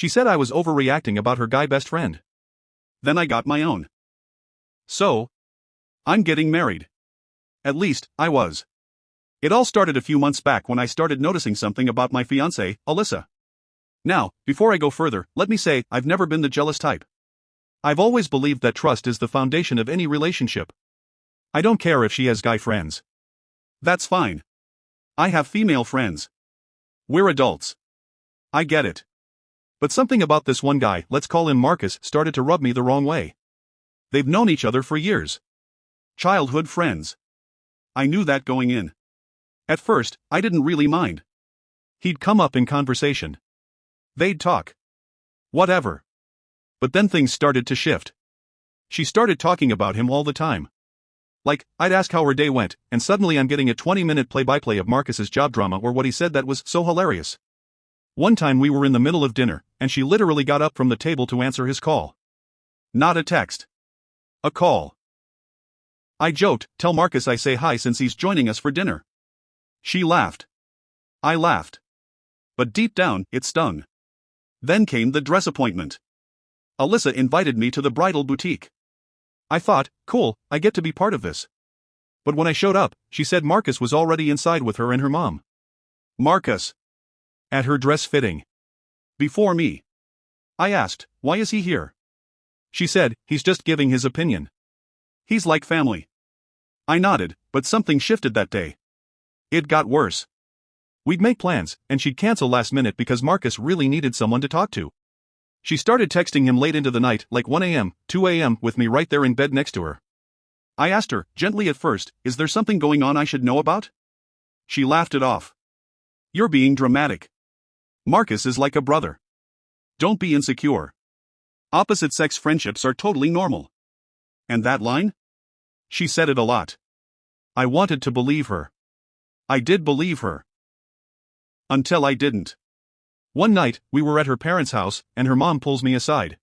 She said I was overreacting about her guy best friend. Then I got my own. So, I'm getting married. At least, I was. It all started a few months back when I started noticing something about my fiancée, Alyssa. Now, before I go further, let me say, I've never been the jealous type. I've always believed that trust is the foundation of any relationship. I don't care if she has guy friends. That's fine. I have female friends. We're adults. I get it. But something about this one guy, let's call him Marcus, started to rub me the wrong way. They've known each other for years. Childhood friends. I knew that going in. At first, I didn't really mind. He'd come up in conversation. They'd talk. Whatever. But then things started to shift. She started talking about him all the time. Like, I'd ask how her day went, and suddenly I'm getting a 20-minute play-by-play of Marcus's job drama or what he said that was so hilarious. One time we were in the middle of dinner, and she literally got up from the table to answer his call. Not a text. A call. I joked, tell Marcus I say hi since he's joining us for dinner. She laughed. I laughed. But deep down, it stung. Then came the dress appointment. Alyssa invited me to the bridal boutique. I thought, cool, I get to be part of this. But when I showed up, she said Marcus was already inside with her and her mom. Marcus. At her dress fitting. Before me. I asked, why is he here? She said, he's just giving his opinion. He's like family. I nodded, but something shifted that day. It got worse. We'd make plans, and she'd cancel last minute because Marcus really needed someone to talk to. She started texting him late into the night, like 1 a.m., 2 a.m., with me right there in bed next to her. I asked her, gently at first, is there something going on I should know about? She laughed it off. You're being dramatic. Marcus is like a brother. Don't be insecure. Opposite-sex friendships are totally normal. And that line? She said it a lot. I wanted to believe her. I did believe her. Until I didn't. One night, we were at her parents' house, and her mom pulls me aside.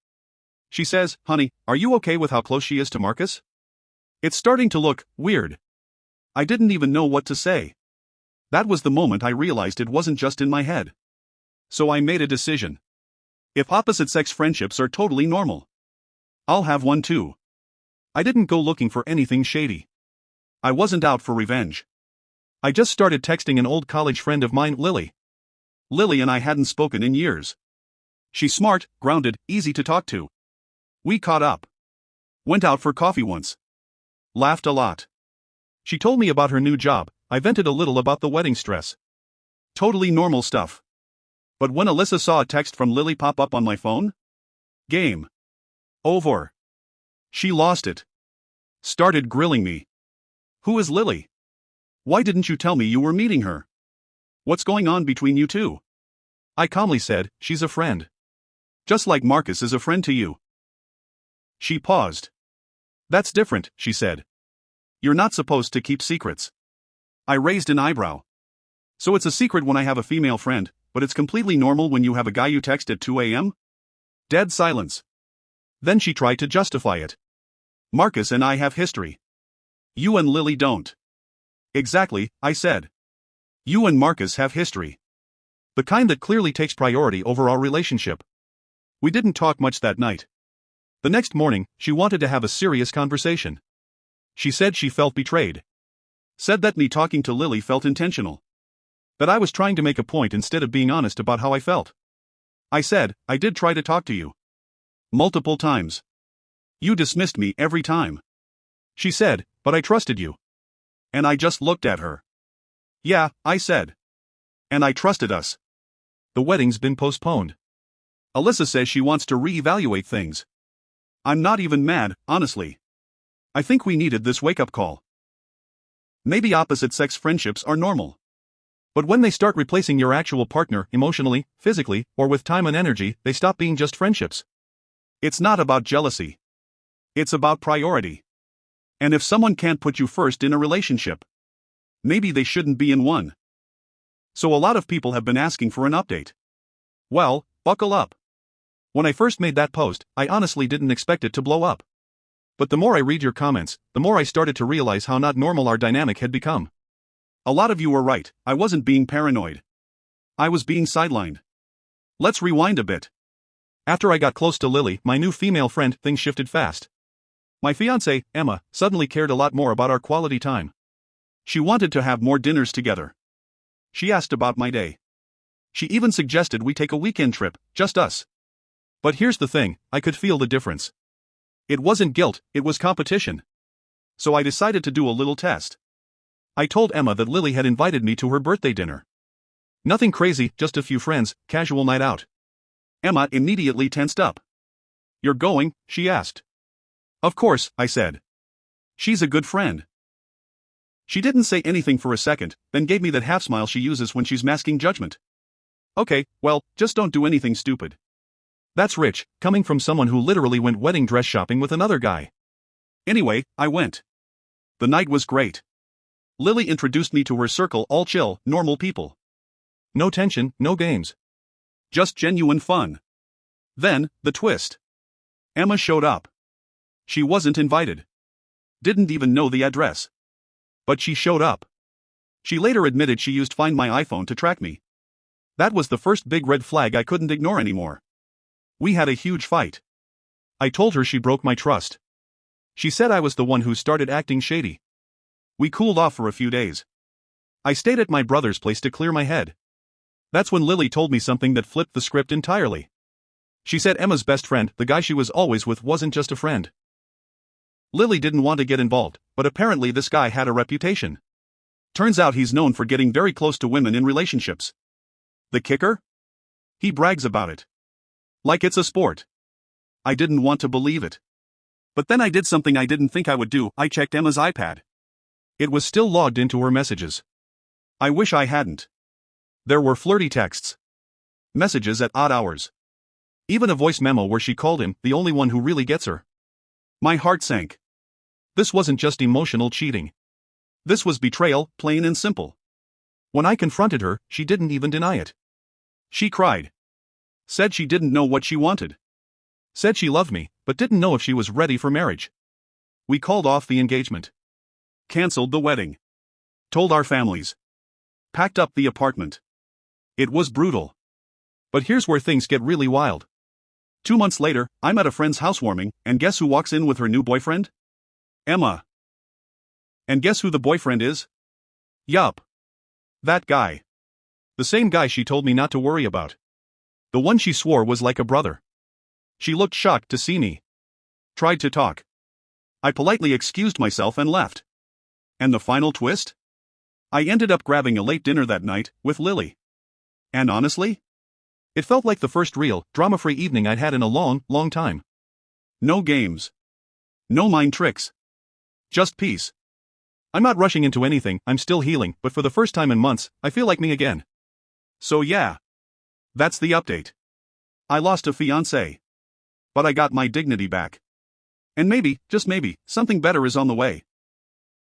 She says, honey, are you okay with how close she is to Marcus? It's starting to look weird. I didn't even know what to say. That was the moment I realized it wasn't just in my head. So I made a decision. If opposite-sex friendships are totally normal, I'll have one too. I didn't go looking for anything shady. I wasn't out for revenge. I just started texting an old college friend of mine, Lily. Lily and I hadn't spoken in years. She's smart, grounded, easy to talk to. We caught up. Went out for coffee once. Laughed a lot. She told me about her new job. I vented a little about the wedding stress. Totally normal stuff. But when Alyssa saw a text from Lily pop up on my phone? Game. Over. She lost it. Started grilling me. Who is Lily? Why didn't you tell me you were meeting her? What's going on between you two? I calmly said, she's a friend. Just like Marcus is a friend to you. She paused. That's different, she said. You're not supposed to keep secrets. I raised an eyebrow. So it's a secret when I have a female friend, but it's completely normal when you have a guy you text at 2 a.m.? Dead silence. Then she tried to justify it. Marcus and I have history. You and Lily don't. Exactly, I said. You and Marcus have history. The kind that clearly takes priority over our relationship. We didn't talk much that night. The next morning, she wanted to have a serious conversation. She said she felt betrayed. Said that me talking to Lily felt intentional. That I was trying to make a point instead of being honest about how I felt. I said, I did try to talk to you. Multiple times. You dismissed me every time. She said, but I trusted you. And I just looked at her. Yeah, I said. And I trusted us. The wedding's been postponed. Alyssa says she wants to reevaluate things. I'm not even mad, honestly. I think we needed this wake-up call. Maybe opposite-sex friendships are normal. But when they start replacing your actual partner emotionally, physically, or with time and energy, they stop being just friendships. It's not about jealousy. It's about priority. And if someone can't put you first in a relationship, maybe they shouldn't be in one. So a lot of people have been asking for an update. Well, buckle up. When I first made that post, I honestly didn't expect it to blow up. But the more I read your comments, the more I started to realize how not normal our dynamic had become. A lot of you were right, I wasn't being paranoid. I was being sidelined. Let's rewind a bit. After I got close to Lily, my new female friend, things shifted fast. My fiancée, Emma, suddenly cared a lot more about our quality time. She wanted to have more dinners together. She asked about my day. She even suggested we take a weekend trip, just us. But here's the thing, I could feel the difference. It wasn't guilt, it was competition. So I decided to do a little test. I told Emma that Lily had invited me to her birthday dinner. Nothing crazy, just a few friends, casual night out. Emma immediately tensed up. "You're going?" she asked. "Of course," I said. "She's a good friend." She didn't say anything for a second, then gave me that half smile she uses when she's masking judgment. "Okay, well, just don't do anything stupid." That's rich, coming from someone who literally went wedding dress shopping with another guy. Anyway, I went. The night was great. Lily introduced me to her circle, all chill, normal people. No tension, no games. Just genuine fun. Then, the twist. Emma showed up. She wasn't invited. Didn't even know the address. But she showed up. She later admitted she used Find My iPhone to track me. That was the first big red flag I couldn't ignore anymore. We had a huge fight. I told her she broke my trust. She said I was the one who started acting shady. We cooled off for a few days. I stayed at my brother's place to clear my head. That's when Lily told me something that flipped the script entirely. She said Emma's best friend, the guy she was always with, wasn't just a friend. Lily didn't want to get involved, but apparently this guy had a reputation. Turns out he's known for getting very close to women in relationships. The kicker? He brags about it. Like it's a sport. I didn't want to believe it. But then I did something I didn't think I would do. I checked Emma's iPad. It was still logged into her messages. I wish I hadn't. There were flirty texts. Messages at odd hours. Even a voice memo where she called him the only one who really gets her. My heart sank. This wasn't just emotional cheating. This was betrayal, plain and simple. When I confronted her, she didn't even deny it. She cried. Said she didn't know what she wanted. Said she loved me, but didn't know if she was ready for marriage. We called off the engagement. Cancelled the wedding. Told our families. Packed up the apartment. It was brutal. But here's where things get really wild. 2 months later, I'm at a friend's housewarming, and guess who walks in with her new boyfriend? Emma. And guess who the boyfriend is? Yup. That guy. The same guy she told me not to worry about. The one she swore was like a brother. She looked shocked to see me. Tried to talk. I politely excused myself and left. And the final twist? I ended up grabbing a late dinner that night, with Lily. And honestly? It felt like the first real, drama-free evening I'd had in a long, long time. No games. No mind tricks. Just peace. I'm not rushing into anything, I'm still healing, but for the first time in months, I feel like me again. So yeah. That's the update. I lost a fiancé. But I got my dignity back. And maybe, just maybe, something better is on the way.